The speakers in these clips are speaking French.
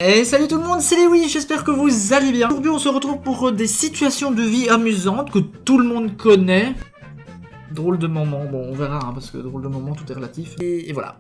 Et salut tout le monde, c'est Lewis, j'espère que vous allez bien. Aujourd'hui on se retrouve pour des situations de vie amusantes que tout le monde connaît. Drôle de moment, bon on verra hein, parce que drôle de moment tout est relatif. Et voilà.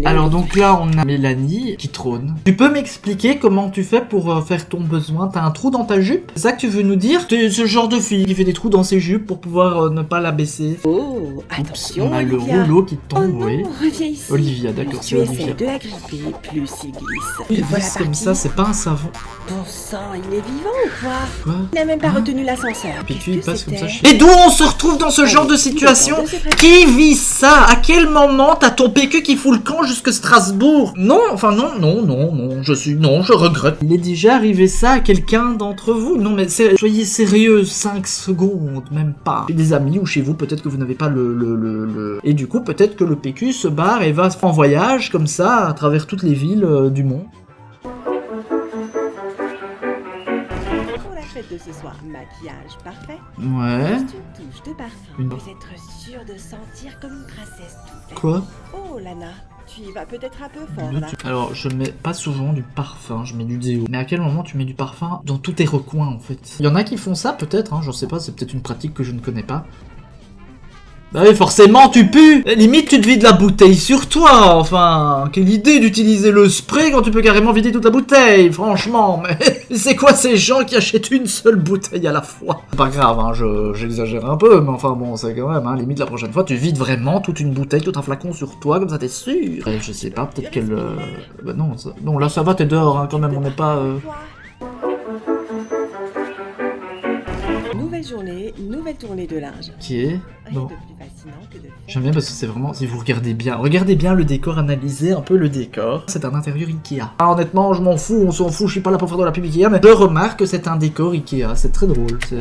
Alors donc là on a Mélanie qui trône. Tu peux m'expliquer comment tu fais pour faire ton besoin? T'as un trou dans ta jupe? C'est ça que tu veux nous dire? T'es ce genre de fille qui fait des trous dans ses jupes pour pouvoir ne pas la baisser. Oh, attention, on a Olivia. le rouleau qui tombe, Oh non, oui. reviens ici. Olivia, d'accord, c'est Tu Olivia. essaies de la gripper, plus il glisse. Il Le voilà glisse comme parti. ça, c'est pas un savon. Bon sang, il est vivant ou quoi? Quoi? Il n'a même pas Hein? retenu l'ascenseur. Puis Qu'est-ce tu il que passe comme ça c'était? chez... Et d'où on se retrouve dans ce genre de situation? Qui vit ça? À quel moment t'as ton PQ qui fout le camp jusque Strasbourg? Non, enfin non, je regrette. Il est déjà arrivé ça à quelqu'un d'entre vous? Non mais soyez sérieux, 5 secondes, même pas. Chez des amis ou chez vous, peut-être que vous n'avez pas le... Et du coup, peut-être que le PQ se barre et va en voyage comme ça à travers toutes les villes du monde. Pour la fête de ce soir, maquillage parfait. Ouais. Juste une touche de parfum. Une- Vous êtes sûr de sentir comme une princesse toute faite. Quoi? Oh Lana, tu y vas peut-être un peu fort là. Alors, je mets pas souvent du parfum, je mets du déo. Mais à quel moment tu mets du parfum dans tous tes recoins, en fait? Il y en a qui font ça, peut-être, hein, j'en sais pas, c'est peut-être une pratique que je ne connais pas. Bah oui, forcément, tu pues! Limite, tu te vides la bouteille sur toi, enfin... Quelle idée d'utiliser le spray quand tu peux carrément vider toute la bouteille, franchement, mais... C'est quoi ces gens qui achètent une seule bouteille à la fois? C'est pas grave, hein, j'exagère un peu, mais enfin bon, c'est quand même, hein, limite la prochaine fois, tu vides vraiment toute une bouteille, tout un flacon sur toi, comme ça t'es sûr. Je sais pas, peut-être qu'elle... Bah non, non, là ça va, t'es dehors, hein, quand même, on n'est pas... Nouvelle journée, nouvelle tournée de linge. Ok, Rien bon. de plus fascinant que de faire... J'aime bien parce que c'est vraiment, si vous regardez bien le décor, analysez un peu le décor. C'est un intérieur Ikea. Ah, honnêtement, je m'en fous, on s'en fout, je suis pas là pour faire de la pub Ikea, mais je remarque que c'est un décor Ikea, c'est très drôle. Chaussettes,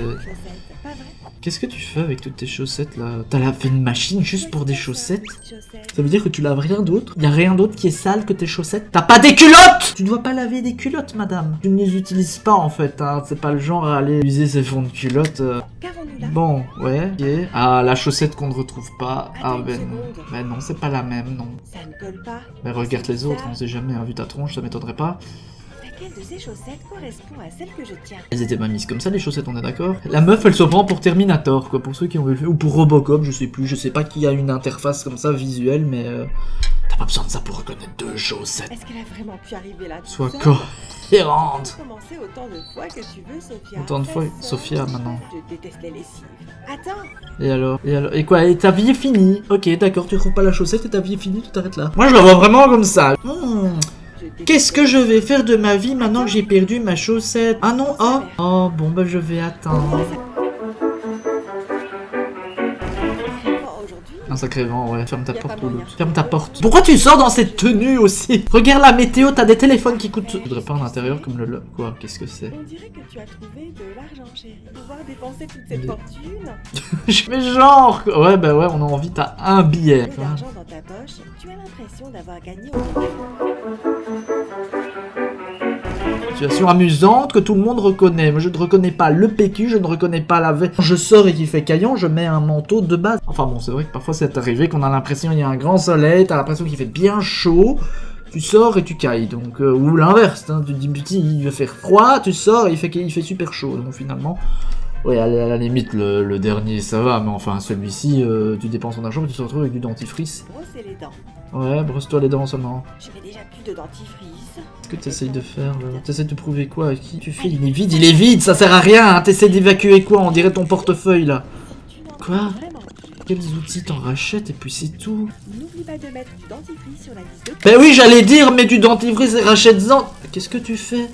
pas vrai? Qu'est-ce que tu fais avec toutes tes chaussettes là? T'as fait une machine juste pour des chaussettes? Chaussettes. Ça veut dire que tu laves rien d'autre? Y a rien d'autre qui est sale que tes chaussettes? T'as pas des culottes! Tu dois pas laver des culottes, madame. Tu ne les utilises pas en fait, hein. C'est pas le genre à aller user ses fonds de culottes. Qu'avons-nous là? Bon, ouais, ok. Ah, la chaussette qu'on ne retrouve pas. Ah, Attends une ben seconde. non. Ben non, c'est pas la même, non. Ça ne colle pas. Mais regarde les C'est autres, ça. on sait jamais, hein, vu ta tronche, ça m'étonnerait pas. Laquelle de ces chaussettes correspond à celle que je tiens? Elles étaient pas mises comme ça, les chaussettes, on est d'accord? La meuf, elle se prend pour Terminator, quoi, pour ceux qui ont vu le film. Ou pour Robocop, je sais plus. Je sais pas qui a une interface comme ça, visuelle, mais... T'as pas besoin de ça pour reconnaître deux chaussettes. Est-ce qu'elle a vraiment pu arriver là? Sois toute seule? cohérente. Commencer autant de fois que tu veux, Sophia. Autant de fois, Fais ça. Sophia, maintenant. Je déteste les lessives. Attends, Et alors? Et quoi? Et ta vie est finie? Ok, d'accord, tu trouves pas la chaussette et ta vie est finie, tu t'arrêtes là. Moi, je la vois vraiment comme ça. je déteste Qu'est-ce que les je vais faire de ma vie maintenant que j'ai perdu ma chaussette? Ah non, oh! Oh, bon, bah je vais attendre. Vraiment, aujourd'hui, Un sacré vent, ouais. Ferme ta Y a porte pas ou moyen. l'autre. Ferme ta porte. Pourquoi tu sors dans cette tenue aussi? Regarde la météo, t'as des téléphones qui coûtent... Je voudrais pas en intérieur comme le... Quoi? Qu'est-ce que c'est? on dirait que tu as trouvé de l'argent, chérie. Pouvoir dépenser toute cette fortune. Je fais genre... Ouais, bah ouais, on a envie, t'as un billet. Avec l'argent dans ta poche, tu as l'impression d'avoir gagné au Situation amusante que tout le monde reconnaît. Moi, je ne reconnais pas le PQ, je ne reconnais pas la V. Je sors et qu'il fait caillant, je mets un manteau de base. Enfin bon, c'est vrai que parfois c'est arrivé qu'on a l'impression qu'il y a un grand soleil, t'as l'impression qu'il fait bien chaud, tu sors et tu cailles. Donc, ou l'inverse, hein, tu te dis, putain, il va faire froid, tu sors et il fait super chaud. Donc finalement, ouais, à la limite, le dernier ça va, mais enfin celui-ci, tu dépenses ton argent mais tu te retrouves avec du dentifrice. brosser les dents. Ouais, brosse-toi les dents seulement. Je n'ai déjà plus de dentifrice. Qu'est-ce que t'essayes de faire là? T'essayes de prouver quoi? À qui tu fais? Il est vide, ça sert à rien, hein. T'essaies d'évacuer quoi? On dirait ton portefeuille là. Si tu n'en Quoi? as vraiment plus, Quels outils t'en rachètes et puis c'est tout? n'oublie pas de mettre du dentifrice sur la liste de... Ben oui, j'allais dire, mets du dentifrice et rachète-en. Qu'est-ce que tu fais?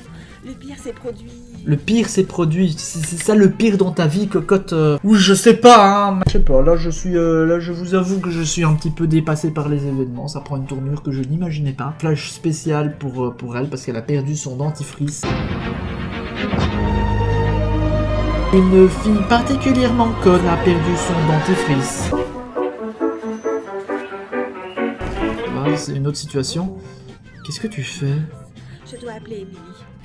Le pire, c'est produit. Le pire, c'est produit. C'est ça le pire dans ta vie, cocotte. Ou je sais pas, hein. Je sais pas, là je vous avoue que je suis un petit peu dépassé par les événements. Ça prend une tournure que je n'imaginais pas. Flash spécial pour elle parce qu'elle a perdu son dentifrice. Une fille particulièrement conne a perdu son dentifrice. Voilà, c'est une autre situation. Qu'est-ce que tu fais? Je dois appeler Emily.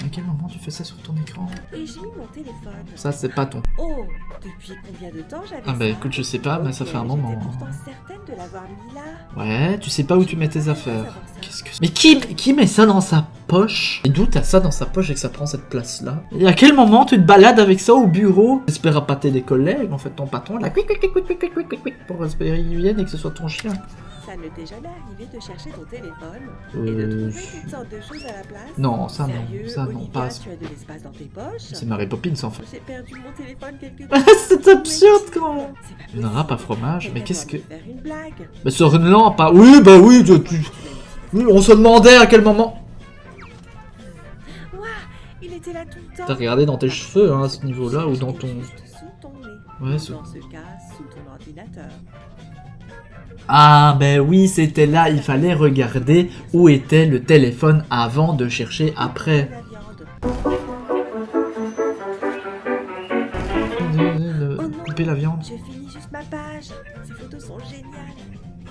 À quel moment tu fais ça sur ton écran? Et j'ai mis mon téléphone. Ça, c'est pas ton. Oh, depuis combien de temps j'avais Ah bah ça? écoute, je sais pas, mais ça fait un moment. J'étais hein. pourtant certaine de l'avoir mis là. Ouais, tu sais pas où tu mets tes affaires. Qu'est-ce que... Mais qui met ça dans sa poche? Et d'où t'as ça dans sa poche et que ça prend cette place-là? Et à quel moment tu te balades avec ça au bureau? J'espère appâter des collègues, en fait, ton patron, là, pour espérer qu'ils viennent et que ce soit ton chien. Ça ne t'est jamais arrivé de chercher ton téléphone et de trouver toutes sortes de choses à la place? Non, ça Sérieux, non, ça non, Olivia, pas. tu as de l'espace dans tes poches? C'est Mary Poppins en fait. J'ai perdu mon téléphone quelque part. C'est absurde quand même. C'est pas Une possible. râpe à fromage, mais Quelqu'un qu'est-ce que... doit me faire une blague. Mais sur une lampe, hein. Oui, bah oui, oui, on se demandait à quel moment... Ouah, il était là tout le temps. T'as regardé dans tes cheveux, hein, à ce niveau-là, ou dans ton... Juste sous ton nez. Ouais, Ou sous... dans ce cas, sous ton ordinateur. Ah, ben oui, c'était là, il fallait regarder où était le téléphone avant de chercher après. La viande. Couper la viande. Je finis juste ma page. Ces photos sont géniales.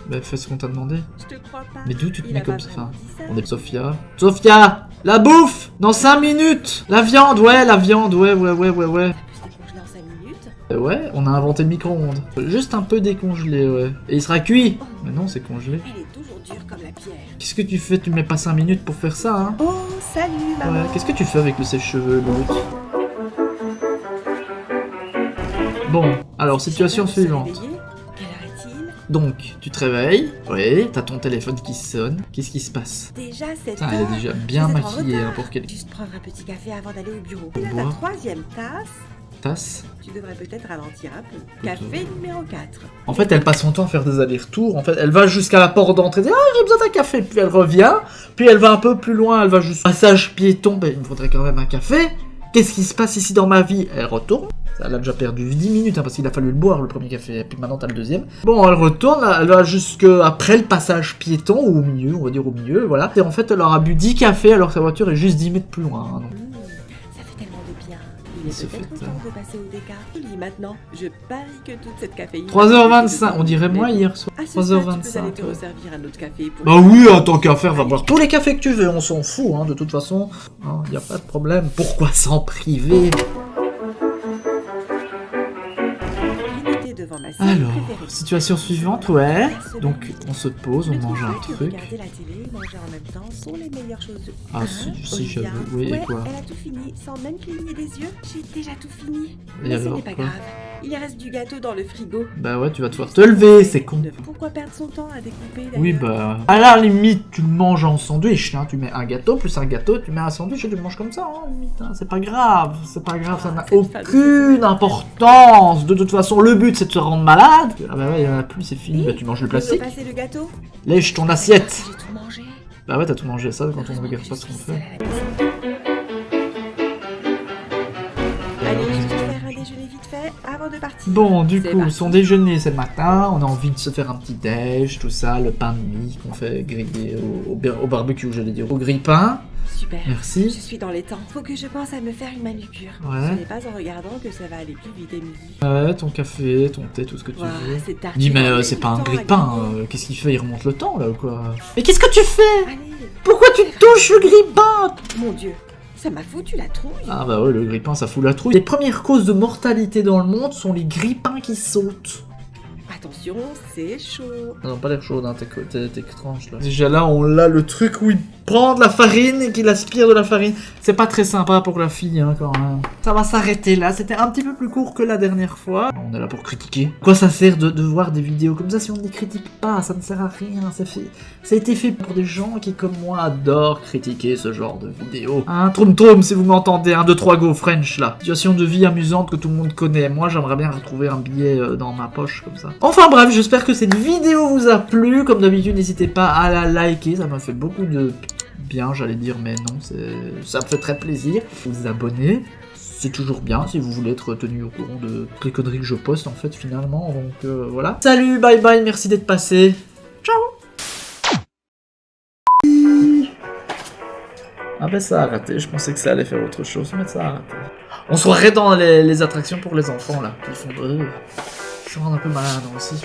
Bah fais ce qu'on t'a demandé. Je te crois pas. Mais d'où tu te Il mets a comme pas ça? vraiment Enfin, dit ça. on est Sophia. Sophia! La bouffe! Dans 5 minutes! La viande, ouais, la viande, ouais. Ça peut se décongeler en 5 minutes. Ouais, on a inventé le micro-ondes. Juste un peu décongelé, ouais. Et il sera cuit! Mais non, c'est congelé. Elle est toujours dure comme la pierre. Qu'est-ce que tu fais? Tu mets pas 5 minutes pour faire ça, hein? Oh, salut maman. Ouais, qu'est-ce que tu fais avec le sèche-cheveux, l'autre? Bon, alors, situation Je viens de me suivante. réveiller. Quelle heure est-il? Donc, tu te réveilles, oui, t'as ton téléphone qui sonne. Qu'est-ce qui se passe? Déjà 7 Putain, heures. elle est déjà bien Vous êtes en maquillée hein, retard. pour qu'elle Juste prendre un petit café avant d'aller au bureau. Pour Et là, ta boire. 3e tasse. tasse. Tu devrais peut-être ralentir un peu. Café numéro 4. En fait, elle passe son temps à faire des allers-retours. En fait, elle va jusqu'à la porte d'entrée, elle dit ah j'ai besoin d'un café, puis elle revient, puis elle va un peu plus loin, elle va juste passage piéton, ben il me faudrait quand même un café. Qu'est-ce qui se passe ici dans ma vie? Elle retourne. Elle a déjà perdu 10 minutes hein, parce qu'il a fallu le boire le premier café, et puis maintenant t'as le deuxième. Bon, elle retourne, elle va jusqu'après le passage piéton, ou au milieu, on va dire au milieu, voilà. Et en fait, elle aura bu 10 cafés alors que sa voiture est juste 10 mètres plus loin. Hein, donc. Ça fait tellement de bien. Il se est peut-être fait, temps de passer au déca. Je lis maintenant. Je parie que toute cette caféine... 3h25, on dirait moi hier soir. À ce stade, tu peux aller 3h25. te resservir un autre café pour... Bah oui, en tant qu'à faire, va boire tous les cafés que tu veux, on s'en fout, hein, de toute façon. Y a pas de problème. Pourquoi s'en priver? Limité devant ma série Alors, préférée. situation suivante, ouais. Donc, on se pose, Je on ne mange trouve un pas que truc. regarder la télé et manger en même temps sont les meilleures choses de... Ah, Hein, si, Olivia j'avoue, oui, et Ouais, quoi? elle a tout fini, sans même cligner des yeux. J'ai déjà tout fini. Et Mais ce alors, n'est pas quoi? grave. Il reste du gâteau dans le frigo. Bah ouais, tu vas devoir te lever, c'est con. Pourquoi perdre son temps à découper d'ailleurs? Oui, bah, à la limite, tu le manges en sandwich, hein. Tu mets un gâteau, plus un gâteau, tu mets un sandwich et tu le manges comme ça, hein, limite, hein. C'est pas grave, ça n'a Cette fin de aucune saison. importance. De toute façon, le but, c'est de se rendre malade. Ah bah ouais, il y en a plus, c'est fini, bah tu manges le Tu veux plastique. passer le gâteau? Lèche ton assiette. J'ai tout mangé. Bah ouais, t'as tout mangé ça quand on ne regarde pas ce qu'on fait. Allez, juste faire un déjeuner vite fait avant de partir. Bon, du C'est coup, parti. son déjeuner, c'est le matin, on a envie de se faire un petit déj, tout ça, le pain de mie qu'on fait griller au barbecue, j'allais dire, au grille-pain. Super. Je Merci. suis dans les temps. Faut que je pense à me faire une manucure. Ouais. Ce n'est pas en regardant que ça va aller plus vite, Émilie. Ouais, ton café, ton thé, tout ce que tu Ouah, veux. c'est tard. Dis, mais c'est pas un grille-pain, qu'est-ce qu'il fait? Il remonte le temps, là, ou quoi? Mais qu'est-ce que tu fais? Allez. Pourquoi tu touches le grille-pain? Mon Dieu, ça m'a foutu la trouille. Ah bah ouais, le grille-pain, ça fout la trouille. Les premières causes de mortalité dans le monde sont les grille-pains qui sautent. Attention, c'est chaud. Non, pas l'air chaud, hein, tes tranches là. Déjà là, on a le truc où il prend de la farine et qu'il aspire de la farine. C'est pas très sympa pour la fille, hein, quand même. Ça va s'arrêter là, c'était un petit peu plus court que la dernière fois. On est là pour critiquer. Quoi ça sert de voir des vidéos comme ça si on ne les critique pas? Ça ne sert à rien, ça a été fait pour des gens qui, comme moi, adorent critiquer ce genre de vidéos. Hein, Troum si vous m'entendez, 1, 2, 3, go, French là. Situation de vie amusante que tout le monde connaît. Moi, j'aimerais bien retrouver un billet dans ma poche comme ça. Enfin bref, j'espère que cette vidéo vous a plu. Comme d'habitude, n'hésitez pas à la liker, ça m'a fait beaucoup de bien, j'allais dire, mais non, ça me fait très plaisir. Vous abonner, c'est toujours bien si vous voulez être tenu au courant de toutes les conneries que je poste en fait finalement. Donc voilà. Salut, bye bye, merci d'être passé. Ciao. Ah ben ça a raté, je pensais que ça allait faire autre chose, mais ça a raté. On se croirait dans les attractions pour les enfants, là. Ils font... Ils se rendent un peu malades aussi.